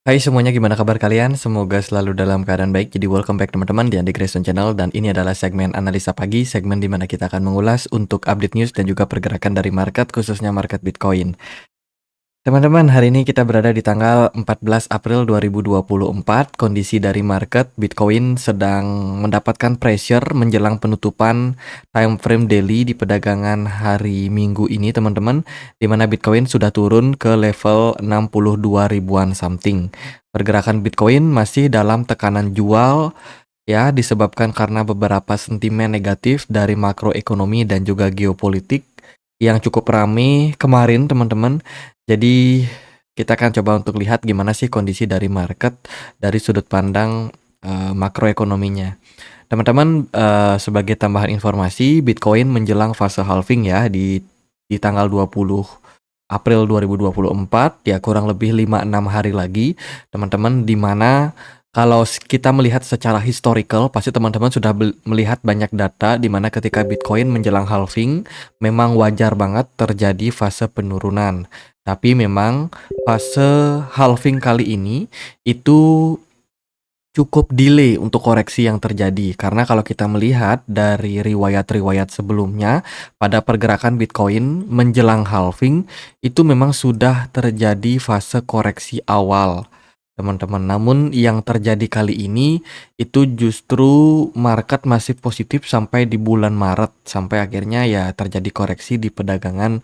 Hai semuanya, gimana kabar kalian? Semoga selalu dalam keadaan baik. Jadi welcome back teman-teman di Andi Grayson Channel, dan ini adalah segmen analisa pagi, segmen di mana kita akan mengulas untuk update news dan juga pergerakan dari market, khususnya market Bitcoin. Teman-teman, hari ini kita berada di tanggal 14 April 2024. Kondisi dari market Bitcoin sedang mendapatkan pressure menjelang penutupan time frame daily di perdagangan hari Minggu ini, teman-teman, di mana Bitcoin sudah turun ke level 62 ribuan something. Pergerakan Bitcoin masih dalam tekanan jual, ya, disebabkan karena beberapa sentimen negatif dari makroekonomi dan juga geopolitik yang cukup rame kemarin, teman-teman. Jadi kita akan coba untuk lihat gimana sih kondisi dari market dari sudut pandang makroekonominya. Teman-teman, sebagai tambahan informasi, Bitcoin menjelang fase halving ya di tanggal 20 April 2024, ya kurang lebih 5-6 hari lagi, teman-teman, di mana kalau kita melihat secara historical, pasti teman-teman sudah melihat banyak data di mana ketika Bitcoin menjelang halving, memang wajar banget terjadi fase penurunan. Tapi memang fase halving kali ini itu cukup delay untuk koreksi yang terjadi, karena kalau kita melihat dari riwayat-riwayat sebelumnya, pada pergerakan Bitcoin menjelang halving itu memang sudah terjadi fase koreksi awal, teman-teman. Namun yang terjadi kali ini itu justru market masih positif sampai di bulan Maret, sampai akhirnya ya terjadi koreksi di perdagangan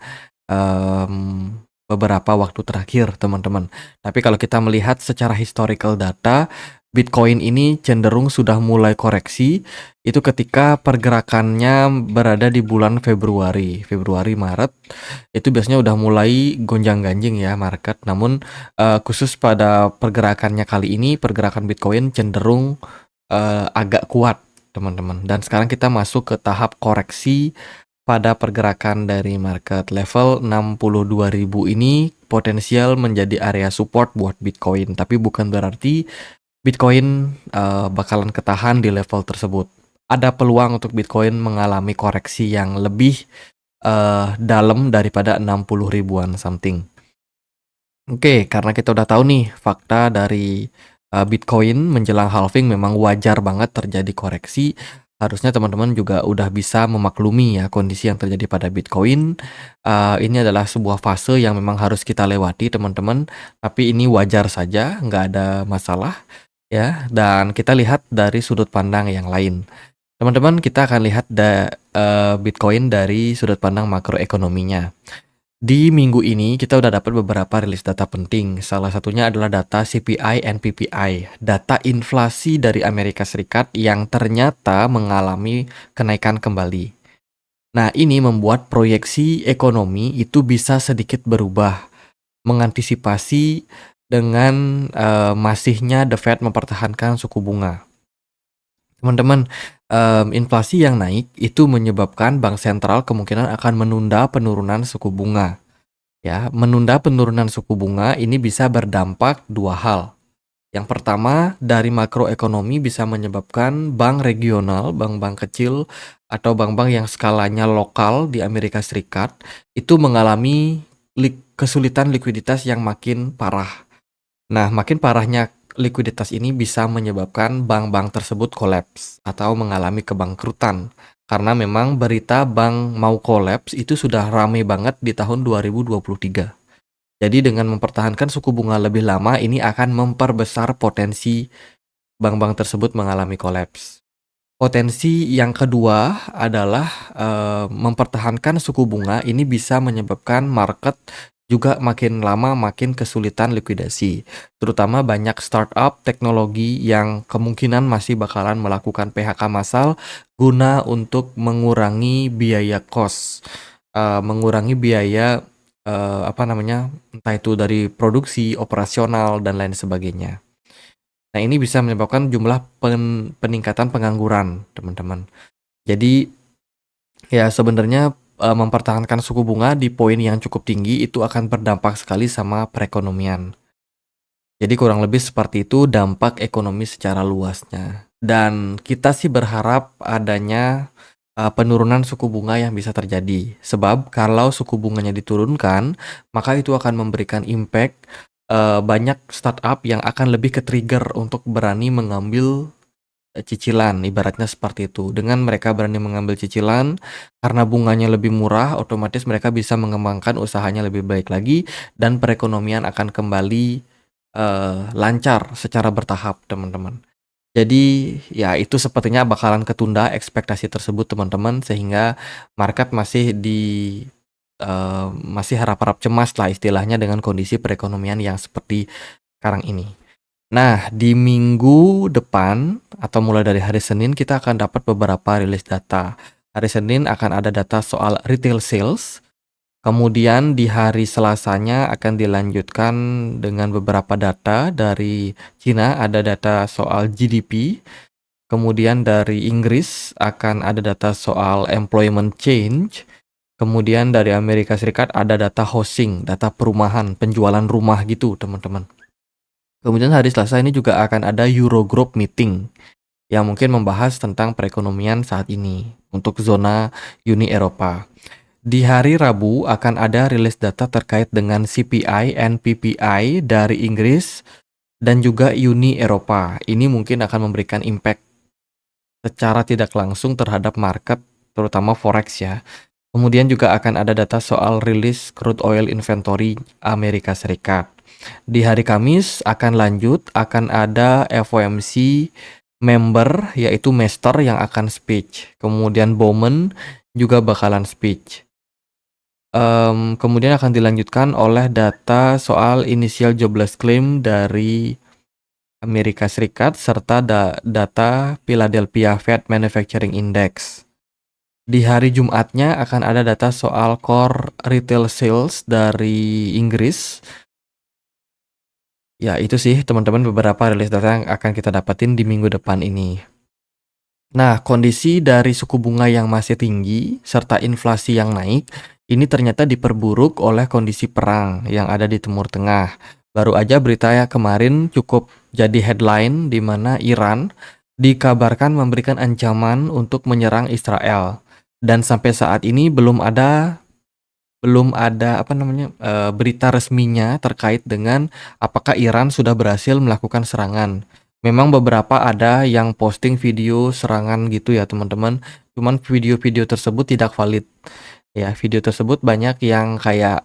beberapa waktu terakhir, teman-teman. Tapi kalau kita melihat secara historical data, Bitcoin ini cenderung sudah mulai koreksi itu ketika pergerakannya berada di bulan Februari, Maret. Itu biasanya udah mulai gonjang-ganjing ya market. Namun khusus pada pergerakannya kali ini, pergerakan Bitcoin cenderung agak kuat, teman-teman. Dan sekarang kita masuk ke tahap koreksi pada pergerakan dari market. Level 62.000 ini potensial menjadi area support buat Bitcoin, tapi bukan berarti Bitcoin bakalan ketahan di level tersebut. Ada peluang untuk Bitcoin mengalami koreksi yang lebih dalam daripada 60 ribuan something. Oke, karena kita udah tahu nih fakta dari Bitcoin menjelang halving memang wajar banget terjadi koreksi. Harusnya teman-teman juga udah bisa memaklumi ya kondisi yang terjadi pada Bitcoin. Ini adalah sebuah fase yang memang harus kita lewati, teman-teman. Tapi ini wajar saja, nggak ada masalah ya. Dan kita lihat dari sudut pandang yang lain. Teman-teman, kita akan lihat Bitcoin dari sudut pandang makroekonominya. Di minggu ini kita udah dapat beberapa rilis data penting. Salah satunya adalah data CPI and PPI, data inflasi dari Amerika Serikat yang ternyata mengalami kenaikan kembali. Nah, ini membuat proyeksi ekonomi itu bisa sedikit berubah, mengantisipasi dengan masihnya The Fed mempertahankan suku bunga. Teman-teman, inflasi yang naik itu menyebabkan bank sentral kemungkinan akan menunda penurunan suku bunga. Ya, menunda penurunan suku bunga ini bisa berdampak dua hal. Yang pertama, dari makroekonomi bisa menyebabkan bank regional, bank-bank kecil, atau bank-bank yang skalanya lokal di Amerika Serikat itu mengalami kesulitan likuiditas yang makin parah. Nah, makin parahnya likuiditas ini bisa menyebabkan bank-bank tersebut kolaps atau mengalami kebangkrutan. Karena memang berita bank mau kolaps itu sudah ramai banget di tahun 2023. Jadi dengan mempertahankan suku bunga lebih lama, ini akan memperbesar potensi bank-bank tersebut mengalami kolaps. Potensi yang kedua adalah mempertahankan suku bunga ini bisa menyebabkan market juga makin lama makin kesulitan likuidasi. Terutama banyak startup teknologi yang kemungkinan masih bakalan melakukan PHK massal guna untuk mengurangi biaya cost, mengurangi biaya entah itu dari produksi, operasional, dan lain sebagainya. Nah, ini bisa menyebabkan jumlah peningkatan pengangguran, teman-teman. Jadi, ya sebenarnya mempertahankan suku bunga di poin yang cukup tinggi itu akan berdampak sekali sama perekonomian. Jadi kurang lebih seperti itu dampak ekonomi secara luasnya. Dan kita sih berharap adanya penurunan suku bunga yang bisa terjadi. Sebab kalau suku bunganya diturunkan, maka itu akan memberikan impact banyak startup yang akan lebih ke-trigger untuk berani mengambil cicilan, ibaratnya seperti itu. Dengan mereka berani mengambil cicilan, karena bunganya lebih murah, otomatis mereka bisa mengembangkan usahanya lebih baik lagi dan perekonomian akan kembali, lancar secara bertahap, teman-teman. Jadi, ya itu sepertinya bakalan ketunda ekspektasi tersebut, teman-teman, sehingga market masih harap-harap cemas lah istilahnya dengan kondisi perekonomian yang seperti sekarang ini. Nah, di minggu depan atau mulai dari hari Senin kita akan dapat beberapa rilis data. Hari Senin akan ada data soal retail sales, kemudian di hari Selasanya akan dilanjutkan dengan beberapa data dari Cina, ada data soal GDP, kemudian dari Inggris akan ada data soal employment change, kemudian dari Amerika Serikat ada data housing, data perumahan, penjualan rumah gitu, teman-teman. Kemudian hari Selasa ini juga akan ada Eurogroup meeting yang mungkin membahas tentang perekonomian saat ini untuk zona Uni Eropa. Di hari Rabu akan ada rilis data terkait dengan CPI and PPI dari Inggris dan juga Uni Eropa. Ini mungkin akan memberikan impact secara tidak langsung terhadap market, terutama forex ya. Kemudian juga akan ada data soal rilis crude oil inventory Amerika Serikat. Di hari Kamis akan ada FOMC member yaitu Mester yang akan speech. Kemudian Bowman juga bakalan speech. Kemudian akan dilanjutkan oleh data soal initial jobless claim dari Amerika Serikat serta data Philadelphia Fed Manufacturing Index. Di hari Jumatnya akan ada data soal core retail sales dari Inggris. Ya, itu sih teman-teman beberapa rilis data yang akan kita dapatin di minggu depan ini. Nah, kondisi dari suku bunga yang masih tinggi serta inflasi yang naik, ini ternyata diperburuk oleh kondisi perang yang ada di Timur Tengah. Baru aja berita ya kemarin cukup jadi headline di mana Iran dikabarkan memberikan ancaman untuk menyerang Israel. Dan sampai saat ini belum ada berita resminya terkait dengan apakah Iran sudah berhasil melakukan serangan. Memang beberapa ada yang posting video serangan gitu ya teman-teman. Cuman video-video tersebut tidak valid. Ya, video tersebut banyak yang kayak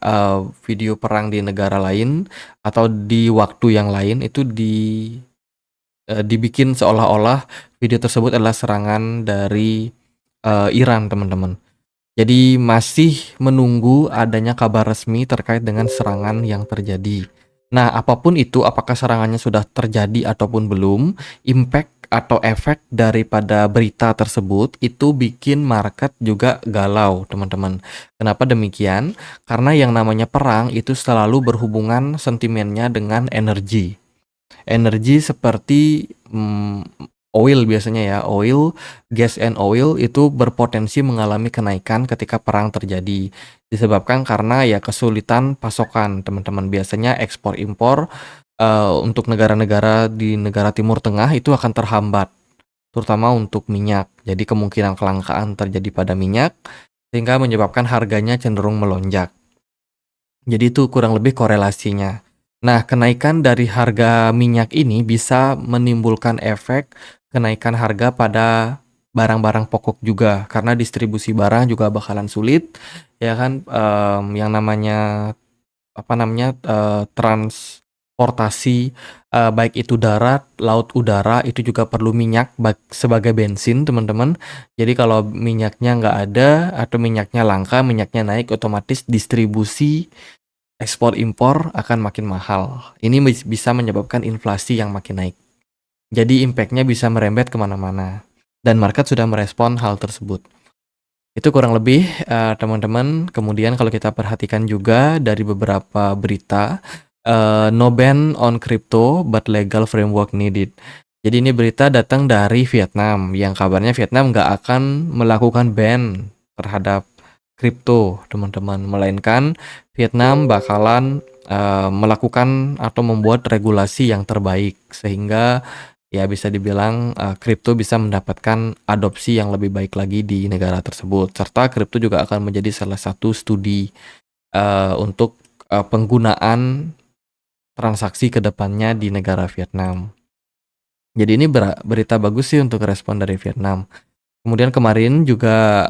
video perang di negara lain atau di waktu yang lain itu dibikin seolah-olah video tersebut adalah serangan dari Iran, teman-teman. Jadi masih menunggu adanya kabar resmi terkait dengan serangan yang terjadi. Nah, apapun itu, apakah serangannya sudah terjadi ataupun belum, impact atau efek daripada berita tersebut itu bikin market juga galau, teman-teman. Kenapa demikian? Karena yang namanya perang itu selalu berhubungan sentimennya dengan energi. Energi seperti oil biasanya ya, oil, gas and oil itu berpotensi mengalami kenaikan ketika perang terjadi. Disebabkan karena ya kesulitan pasokan, teman-teman. Biasanya ekspor impor untuk negara-negara di negara Timur Tengah itu akan terhambat, terutama untuk minyak. Jadi kemungkinan kelangkaan terjadi pada minyak sehingga menyebabkan harganya cenderung melonjak. Jadi itu kurang lebih korelasinya. Nah, kenaikan dari harga minyak ini bisa menimbulkan efek kenaikan harga pada barang-barang pokok juga karena distribusi barang juga bakalan sulit ya kan, yang namanya transportasi, baik itu darat, laut, udara itu juga perlu minyak sebagai bensin, teman-teman. Jadi kalau minyaknya nggak ada atau minyaknya langka, minyaknya naik, otomatis distribusi ekspor impor akan makin mahal. Ini bisa menyebabkan inflasi yang makin naik. Jadi impact-nya bisa merembet kemana-mana. Dan market sudah merespon hal tersebut. Itu kurang lebih teman-teman. Kemudian kalau kita perhatikan juga dari beberapa berita, no ban on crypto but legal framework needed. Jadi ini berita datang dari Vietnam yang kabarnya Vietnam nggak akan melakukan ban terhadap kripto, teman-teman. Melainkan Vietnam bakalan melakukan atau membuat regulasi yang terbaik sehingga ya bisa dibilang kripto bisa mendapatkan adopsi yang lebih baik lagi di negara tersebut. Serta kripto juga akan menjadi salah satu studi untuk penggunaan transaksi ke depannya di negara Vietnam. Jadi ini berita bagus sih untuk respon dari Vietnam. Kemudian kemarin juga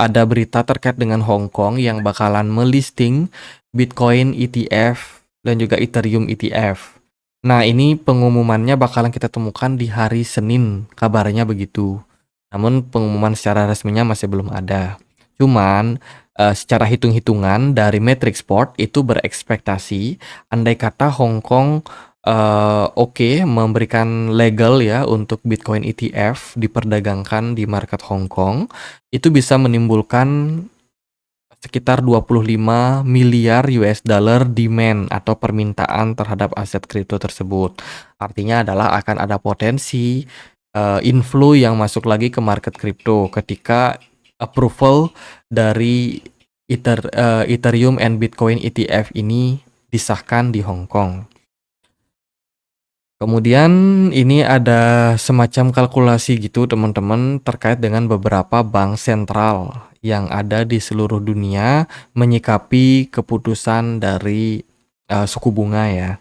ada berita terkait dengan Hong Kong yang bakalan melisting Bitcoin ETF dan juga Ethereum ETF. Nah, ini pengumumannya bakalan kita temukan di hari Senin, kabarnya begitu. Namun pengumuman secara resminya masih belum ada. Cuman secara hitung-hitungan dari Matrixport itu berekspektasi andai kata Hong Kong oke, memberikan legal ya untuk Bitcoin ETF diperdagangkan di market Hong Kong, itu bisa menimbulkan sekitar 25 miliar US dollar demand atau permintaan terhadap aset kripto tersebut. Artinya adalah akan ada potensi inflow yang masuk lagi ke market kripto ketika approval dari Ethereum and Bitcoin ETF ini disahkan di Hong Kong. Kemudian ini ada semacam kalkulasi gitu teman-teman terkait dengan beberapa bank sentral yang ada di seluruh dunia menyikapi keputusan dari suku bunga ya.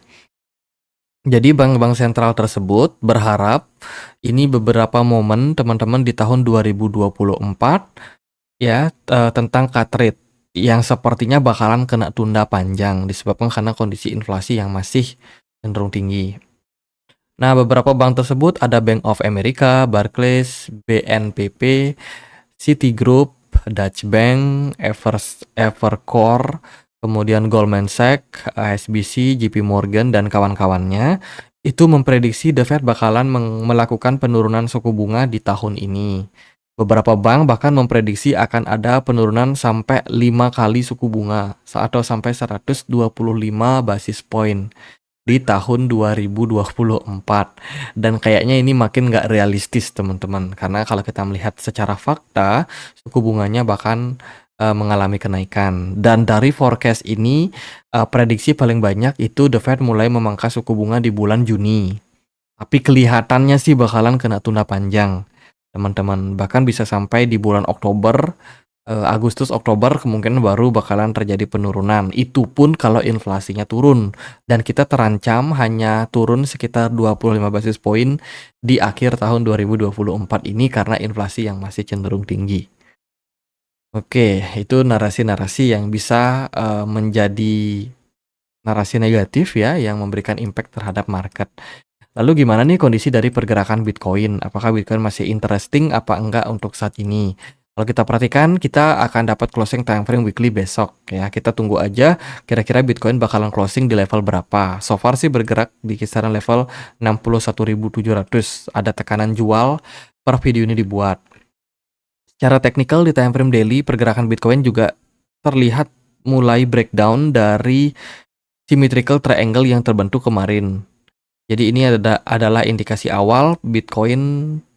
Jadi bank-bank sentral tersebut berharap ini beberapa momen teman-teman di tahun 2024 ya tentang cut rate yang sepertinya bakalan kena tunda panjang disebabkan karena kondisi inflasi yang masih cenderung tinggi. Nah, beberapa bank tersebut ada Bank of America, Barclays, BNPP, Citigroup, Dutch Bank, Evercore, kemudian Goldman Sachs, HSBC, JP Morgan, dan kawan-kawannya itu memprediksi The Fed bakalan melakukan penurunan suku bunga di tahun ini. Beberapa bank bahkan memprediksi akan ada penurunan sampai 5 kali suku bunga atau sampai 125 basis point di tahun 2024 dan kayaknya ini makin nggak realistis teman-teman karena kalau kita melihat secara fakta suku bunganya bahkan mengalami kenaikan dan dari forecast ini prediksi paling banyak itu The Fed mulai memangkas suku bunga di bulan Juni tapi kelihatannya sih bakalan kena tunda panjang teman-teman bahkan bisa sampai di bulan Oktober Agustus Oktober kemungkinan baru bakalan terjadi penurunan. Itu pun kalau inflasinya turun dan kita terancam hanya turun sekitar 25 basis poin di akhir tahun 2024 ini karena inflasi yang masih cenderung tinggi. Oke, itu narasi-narasi yang bisa menjadi narasi negatif ya yang memberikan impact terhadap market. Lalu gimana nih kondisi dari pergerakan Bitcoin? Apakah Bitcoin masih interesting apa enggak untuk saat ini? Kalau kita perhatikan, kita akan dapat closing time frame weekly besok ya. Kita tunggu aja kira-kira Bitcoin bakalan closing di level berapa. So far sih bergerak di kisaran level 61.700. Ada tekanan jual per video ini dibuat. Secara teknikal di time frame daily, pergerakan Bitcoin juga terlihat mulai breakdown dari symmetrical triangle yang terbentuk kemarin. Jadi ini adalah indikasi awal Bitcoin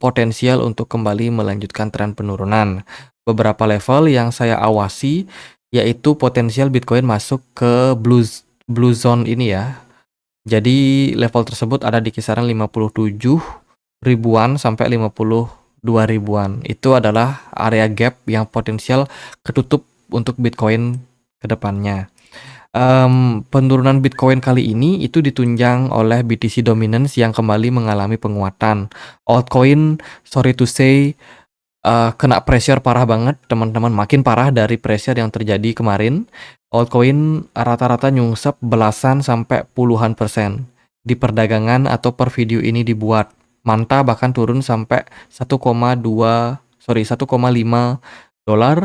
potensial untuk kembali melanjutkan tren penurunan. Beberapa level yang saya awasi yaitu potensial Bitcoin masuk ke blue zone ini ya. Jadi level tersebut ada di kisaran 57 ribuan sampai 52 ribuan. Itu adalah area gap yang potensial ketutup untuk Bitcoin ke depannya. Penurunan Bitcoin kali ini itu ditunjang oleh BTC Dominance yang kembali mengalami penguatan. Altcoin, sorry to say, kena pressure parah banget, teman-teman. Makin parah dari pressure yang terjadi kemarin. Altcoin rata-rata nyungsep belasan sampai puluhan persen di perdagangan atau per video ini dibuat. Manta bahkan turun sampai 1,5 dolar.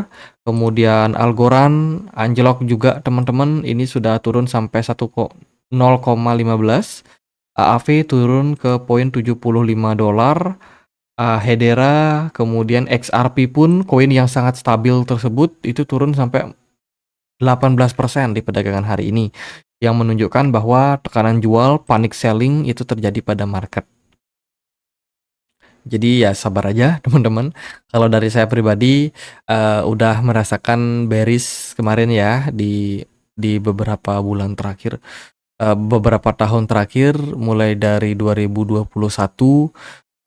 Kemudian Algorand anjlok juga teman-teman, ini sudah turun sampai 0,15. AAV turun ke poin 75 dolar. Hedera, kemudian XRP pun koin yang sangat stabil tersebut itu turun sampai 18% di perdagangan hari ini yang menunjukkan bahwa tekanan jual, panic selling itu terjadi pada market. Jadi ya sabar aja teman-teman. Kalau dari saya pribadi udah merasakan bearish kemarin ya di beberapa bulan terakhir, beberapa tahun terakhir mulai dari 2021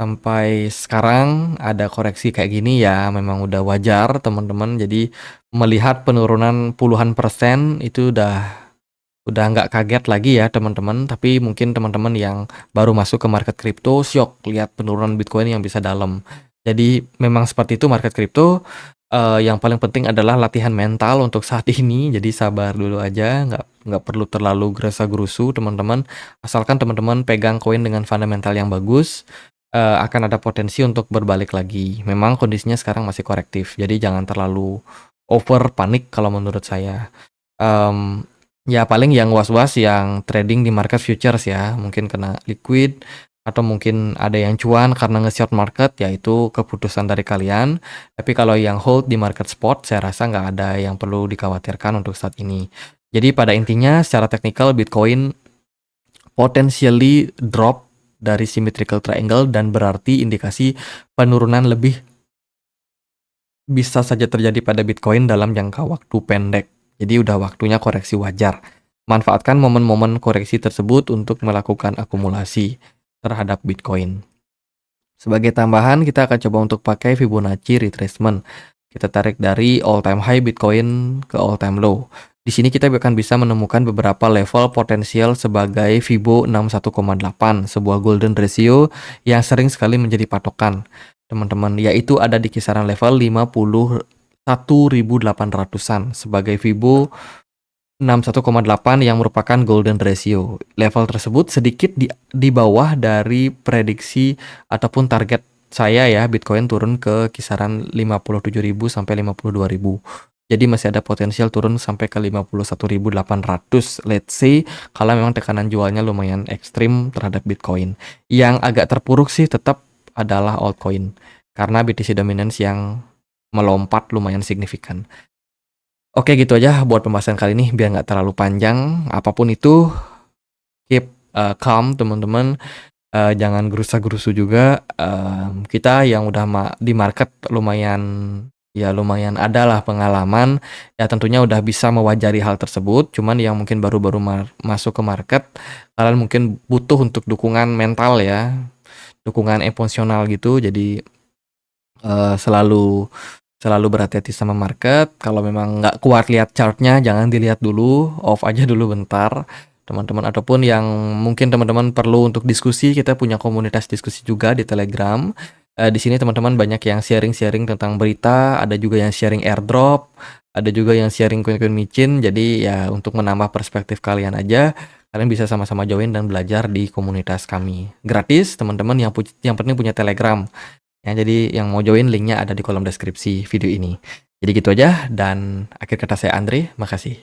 sampai sekarang ada koreksi kayak gini ya memang udah wajar teman-teman. Jadi melihat penurunan puluhan persen itu udah Udah nggak kaget lagi ya teman-teman, tapi mungkin teman-teman yang baru masuk ke market kripto syok lihat penurunan Bitcoin yang bisa dalam. Jadi memang seperti itu market kripto, yang paling penting adalah latihan mental untuk saat ini, jadi sabar dulu aja, nggak perlu terlalu gerasa-gerusu teman-teman, asalkan teman-teman pegang koin dengan fundamental yang bagus, akan ada potensi untuk berbalik lagi. Memang kondisinya sekarang masih korektif, jadi jangan terlalu over panik kalau menurut saya. Mmm, ya paling yang was-was yang trading di market futures ya, mungkin kena liquid atau mungkin ada yang cuan karena nge-short market, ya itu keputusan dari kalian. Tapi kalau yang hold di market spot, saya rasa nggak ada yang perlu dikhawatirkan untuk saat ini. Jadi pada intinya secara teknikal Bitcoin potentially drop dari symmetrical triangle dan berarti indikasi penurunan lebih bisa saja terjadi pada Bitcoin dalam jangka waktu pendek. Jadi udah waktunya koreksi wajar. Manfaatkan momen-momen koreksi tersebut untuk melakukan akumulasi terhadap Bitcoin. Sebagai tambahan, kita akan coba untuk pakai Fibonacci retracement. Kita tarik dari all time high Bitcoin ke all time low. Di sini kita akan bisa menemukan beberapa level potensial sebagai Fibo 61,8, sebuah golden ratio yang sering sekali menjadi patokan teman-teman, yaitu ada di kisaran level 51.800-an sebagai Fibo 61,8 yang merupakan golden ratio. Level tersebut sedikit di bawah dari prediksi ataupun target saya ya, Bitcoin turun ke kisaran 57.000 sampai 52.000. Jadi masih ada potensial turun sampai ke 51.800 let's say, kalau memang tekanan jualnya lumayan ekstrim terhadap Bitcoin. Yang agak terpuruk sih tetap adalah altcoin, karena BTC dominance yang melompat lumayan signifikan. Oke gitu aja buat pembahasan kali ini biar nggak terlalu panjang. Apapun itu, keep calm teman-teman, jangan gerusa-gerusu juga. Kita yang udah di market lumayan adalah pengalaman, ya tentunya udah bisa mewajari hal tersebut. Cuman yang mungkin baru-baru masuk ke market, kalian mungkin butuh untuk dukungan mental ya, dukungan emosional gitu. Jadi selalu berhati-hati sama market. Kalau memang nggak kuat lihat chartnya, jangan dilihat dulu, off aja dulu bentar teman-teman. Ataupun yang mungkin teman-teman perlu untuk diskusi, kita punya komunitas diskusi juga di Telegram. Di sini teman-teman banyak yang sharing-sharing tentang berita, ada juga yang sharing airdrop, ada juga yang sharing koin-koin micin. Jadi ya untuk menambah perspektif kalian aja, kalian bisa sama-sama join dan belajar di komunitas kami. Gratis teman-teman, yang penting punya Telegram. Ya, jadi yang mau join linknya ada di kolom deskripsi video ini. Jadi gitu aja, dan akhir kata saya Andre, makasih.